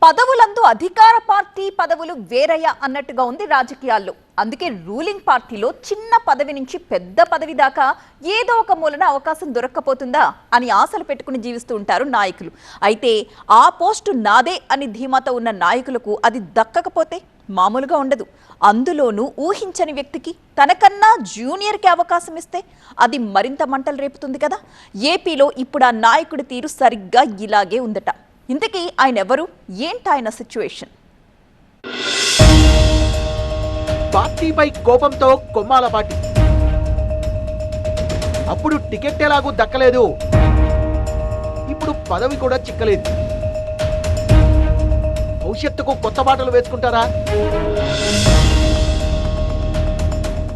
పదవులందు అధికార పార్టీ పదవులు వేరయ్యా అన్నట్టుగా ఉంది రాజకీయాల్లో. అందుకే రూలింగ్ పార్టీలో చిన్న పదవి నుంచి పెద్ద పదవి దాకా ఏదో ఒక మూలన అవకాశం దొరక్కపోతుందా అని ఆశలు పెట్టుకుని జీవిస్తూ ఉంటారు నాయకులు. అయితే ఆ పోస్టు నాదే అని ధీమాతో ఉన్న నాయకులకు అది దక్కకపోతే మామూలుగా ఉండదు. అందులోనూ ఊహించని వ్యక్తికి తనకన్నా జూనియర్కి అవకాశం ఇస్తే అది మరింత మంటలు రేపుతుంది కదా. ఏపీలో ఇప్పుడు ఆ నాయకుడి తీరు సరిగ్గా ఇలాగే ఉందట. ఇంతకీ ఆయన ఎవరు, ఏంటాయన సిచ్యువేషన్? పార్టీపై కోపంతో కొమ్మాల పార్టీ అప్పుడు టికెట్ ఎలాగూ దక్కలేదు, ఇప్పుడు పదవి కూడా చిక్కలేదు. భవిష్యత్తుకు కొత్త బాటలు వేసుకుంటారా?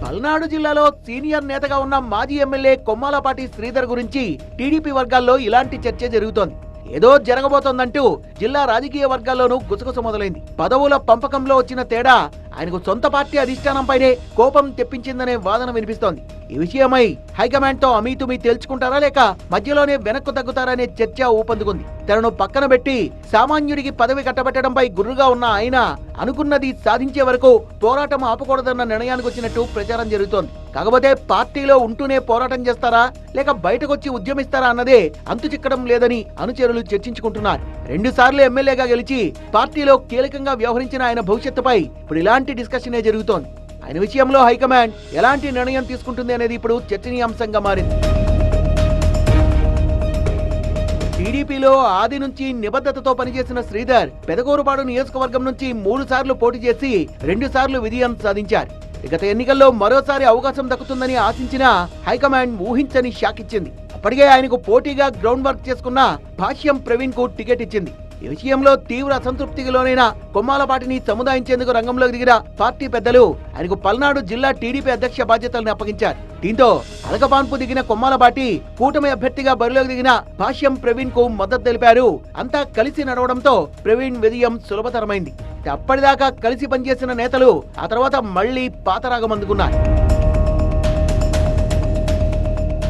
పల్నాడు జిల్లాలో సీనియర్ నేతగా ఉన్న మాజీ ఎమ్మెల్యే కొమ్మాలపాటి శ్రీధర్ గురించి టీడీపీ వర్గాల్లో ఇలాంటి చర్చ జరుగుతోంది. ఏదో జరగబోతోందంటూ జిల్లా రాజకీయ వర్గాల్లోనూ గుసగుస మొదలైంది. పదవుల పంపకంలో వచ్చిన తేడా ఆయనకు సొంత పార్టీ అధిష్టానంపైనే కోపం తెప్పించిందనే వాదన వినిపిస్తోంది. ఈ విషయమై హైకమాండ్ తో అమీతుమీ తేల్చుకుంటారా లేక మధ్యలోనే వెనక్కు తగ్గుతారనే చర్చ ఊపందుకుంది. తనను పక్కన పెట్టి సామాన్యుడికి పదవి కట్టబెట్టడంపై గుర్రుగా ఉన్న ఆయన అనుకున్నది సాధించే వరకు పోరాటం ఆపకూడదన్న నిర్ణయానికి వచ్చినట్టు ప్రచారం జరుగుతోంది. కాకపోతే పార్టీలో ఉంటూనే పోరాటం చేస్తారా లేక బయటకొచ్చి ఉద్యమిస్తారా అన్నదే అంతు చిక్కడం లేదని అనుచరులు చర్చించుకుంటున్నారు. 2 సార్లు ఎమ్మెల్యేగా గెలిచి పార్టీలో కీలకంగా వ్యవహరించిన ఆయన భవిష్యత్తుపై ఇప్పుడు ఇలాంటి డిస్కషనే జరుగుతోంది. ఆయన విషయంలో హైకమాండ్ ఎలాంటి నిర్ణయం తీసుకుంటుంది అనేది ఇప్పుడు చర్చనీయాంశంగా మారింది. టీడీపీలో ఆది నుంచి నిబద్ధతతో పనిచేసిన శ్రీధర్ పెదకూరుపాడు నియోజకవర్గం నుంచి 3 సార్లు పోటీ చేసి 2 సార్లు విజయం సాధించారు. గత ఎన్నికల్లో మరోసారి అవకాశం దక్కుతుందని ఆశించిన హైకమాండ్ ఊహించని షాక్ ఇచ్చింది. అప్పటికే ఆయనకు పోటీగా గ్రౌండ్ వర్క్ చేసుకున్న భాష్యం ప్రవీణ్ కు టికెట్ ఇచ్చింది. ఈ విషయంలో తీవ్ర అసంతృప్తికి లోనైన కొమ్మాలపాటిని సముదాయించేందుకు రంగంలోకి దిగిన పార్టీ పెద్దలు ఆయనకు పల్నాడు జిల్లా టీడీపీ అధ్యక్ష బాధ్యతలను అప్పగించారు. దీంతో అలకపాన్పు దిగిన కొమ్మాలపాటి కూటమి అభ్యర్థిగా బరిలోకి దిగిన భాష్యం ప్రవీణ్ కు మద్దతు తెలిపారు. అంతా కలిసి నడవడంతో ప్రవీణ్ విజయం సులభతరమైంది. అప్పటిదాకా కలిసి పనిచేసిన నేతలు ఆ తర్వాత మళ్లీ పాతరాగం అందుకున్నారు.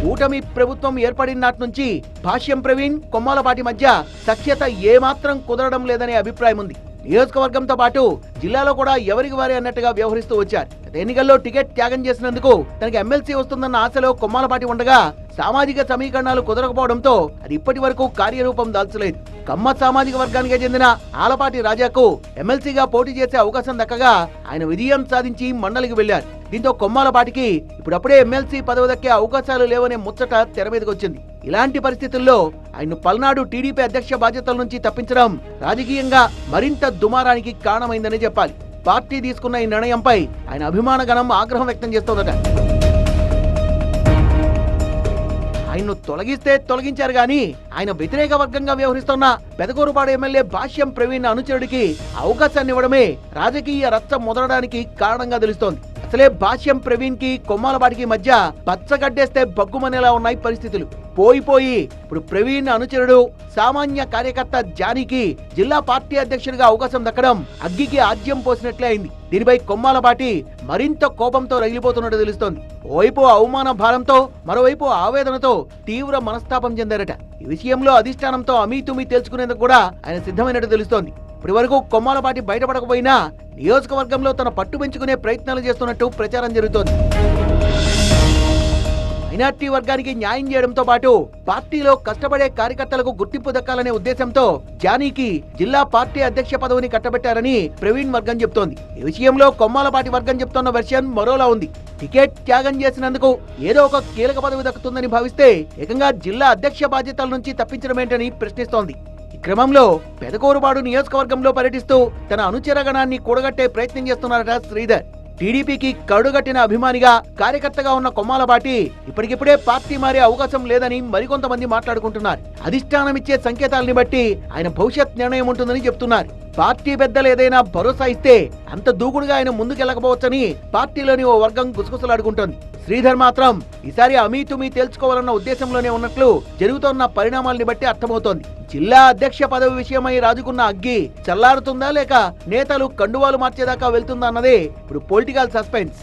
కూటమి ప్రభుత్వం ఏర్పడిన నాటి నుంచి భాష్యం ప్రవీణ్ కొమ్మాలపాటి మధ్య సఖ్యత ఏమాత్రం కుదరడం లేదనే అభిప్రాయం ఉంది. నియోజకవర్గంతో పాటు జిల్లాలో కూడా ఎవరికి వారే అన్నట్టుగా వ్యవహరిస్తూ వచ్చారు. ఎన్నికల్లో టికెట్ త్యాగం చేసినందుకు తనకి ఎమ్మెల్సీ వస్తుందన్న ఆశలో కొమ్మాలపాటి ఉండగా సామాజిక సమీకరణాలు కుదరకపోవడంతో అది ఇప్పటి వరకు కార్యరూపం దాల్చలేదు. కమ్మ సామాజిక వర్గానికి చెందిన ఆలపాటి రాజాకు ఎమ్మెల్సీగా పోటీ చేసే అవకాశం దక్కగా ఆయన విజయం సాధించి మండలికి వెళ్లారు. దీంతో కొమ్మాలపాటికి ఇప్పుడప్పుడే ఎమ్మెల్సీ పదవి దక్కే అవకాశాలు లేవనే ముచ్చట తెర మీదకి వచ్చింది. ఇలాంటి పరిస్థితుల్లో ఆయన పల్నాడు టీడీపీ అధ్యక్ష బాధ్యతల నుంచి తప్పించడం రాజకీయంగా మరింత దుమారానికి కారణమైందని చెప్పాలి. పార్టీ తీసుకున్న ఈ నిర్ణయంపై ఆయన అభిమాన గణం ఆగ్రహం వ్యక్తం చేస్తోందట. ఆయన్ను తొలగిస్తే తొలగించారు గాని ఆయన వ్యతిరేక వర్గంగా వ్యవహరిస్తున్న పెదకూరుపాడు ఎమ్మెల్యే భాష్యం ప్రవీణ్ అనుచరుడికి అవకాశాన్ని ఇవ్వడమే రాజకీయ రచ్చ మొదలడానికి కారణంగా తెలుస్తోంది. అసలే భాష్యం ప్రవీణ్ కి కొమ్మాలపాటికి మధ్య పచ్చగడ్డేస్తే బగ్గుమనేలా ఉన్నాయి పరిస్థితులు. పోయి ఇప్పుడు ప్రవీణ్ అనుచరుడు సామాన్య కార్యకర్త జానీకి జిల్లా పార్టీ అధ్యక్షుడిగా అవకాశం దక్కడం అగ్గికి ఆజ్యం పోసినట్లే అయింది. దీనిపై కొమ్మాలపాటి మరింత కోపంతో రగిలిపోతున్నట్టు తెలుస్తోంది. ఓవైపు అవమాన భారంతో మరోవైపు ఆవేదనతో తీవ్ర మనస్తాపం చెందారట. ఈ విషయంలో అధిష్టానంతో అమీతుమీ తేల్చుకునేందుకు కూడా ఆయన సిద్ధమైనట్టు తెలుస్తోంది. ఇప్పటి వరకు కొమ్మాలపాటి బయటపడకపోయినా నియోజకవర్గంలో తన పట్టు పెంచుకునే ప్రయత్నాలు చేస్తున్నట్టు ప్రచారం జరుగుతోంది. మైనార్టీ వర్గానికి న్యాయం చేయడంతో పాటు పార్టీలో కష్టపడే కార్యకర్తలకు గుర్తింపు దక్కాలనే ఉద్దేశంతో జానీకి జిల్లా పార్టీ అధ్యక్ష పదవిని కట్టబెట్టారని ప్రవీణ్ వర్గం చెప్తోంది. ఈ విషయంలో కొమ్మాలపాటి వర్గం చెప్తున్న వెర్షన్ మరోలా ఉంది. టికెట్ త్యాగం చేసినందుకు ఏదో ఒక కీలక పదవి దక్కుతుందని భావిస్తే ఏకంగా జిల్లా అధ్యక్ష బాధ్యతల నుంచి తప్పించడమేంటని ప్రశ్నిస్తోంది. ఈ క్రమంలో పెదకూరుపాడు నియోజకవర్గంలో పర్యటిస్తూ తన అనుచరగణాన్ని కూడగట్టే ప్రయత్నం చేస్తున్నారట శ్రీధర్. టీడీపీకి కడుగట్టిన అభిమానిగా కార్యకర్తగా ఉన్న కొమ్మాలపాటి ఇప్పటికిప్పుడే పార్టీ మారే అవకాశం లేదని మరికొంతమంది మాట్లాడుకుంటున్నారు. అధిష్టానం ఇచ్చే సంకేతాలని బట్టి ఆయన భవిష్యత్ నిర్ణయం ఉంటుందని చెప్తున్నారు. పార్టీ పెద్దలు ఏదైనా భరోసా ఇస్తే అంత దూకుడుగా ఆయన ముందుకెళ్లకపోవచ్చని పార్టీలోని ఓ వర్గం గుసగుసలాడుకుంటోంది. శ్రీధర్ మాత్రం ఈసారి అమీతుమీ తేల్చుకోవాలన్న ఉద్దేశంలోనే ఉన్నట్లు జరుగుతున్న పరిణామాల్ని బట్టి అర్థమవుతోంది. జిల్లా అధ్యక్ష పదవి విషయమై రాజుకున్న అగ్గి చల్లారుతుందా లేక నేతలు కండువాలు మార్చేదాకా వెళ్తుందా అన్నదే ఇప్పుడు పొలిటికల్ సస్పెన్స్.